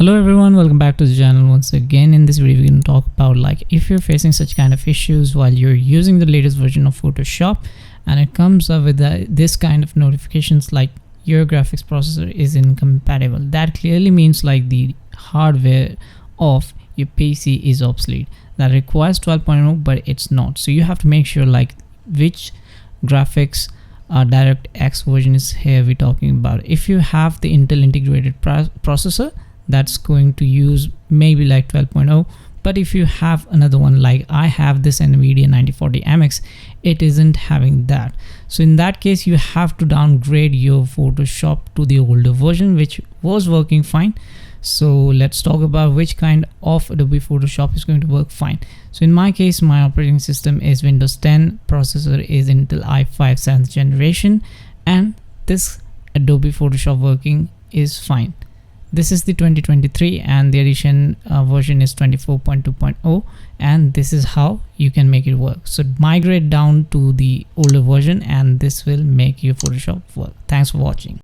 Hello everyone, welcome back to the channel once again. In this video we're going to talk about like if you're facing such kind of issues while you're using the latest version of Photoshop and it comes up with this kind of notifications like your graphics processor is incompatible. That clearly means like the hardware of your PC is obsolete. That requires 12.0 but it's not. So you have to make sure like which graphics DirectX version is here we're talking about. If you have the Intel integrated processor, that's going to use maybe like 12.0, but if you have another one like I have this Nvidia 9040 MX, it isn't having that. So in that case you have to downgrade your Photoshop to the older version which was working fine. So let's talk about which kind of Adobe Photoshop is going to work fine. So in my case, my operating system is Windows 10, processor is Intel i5 7th generation, and this Adobe Photoshop working is fine. This is the 2023 and the edition version is 24.2.0, and this is how you can make it work. So migrate down to the older version and this will make your Photoshop work. Thanks for watching.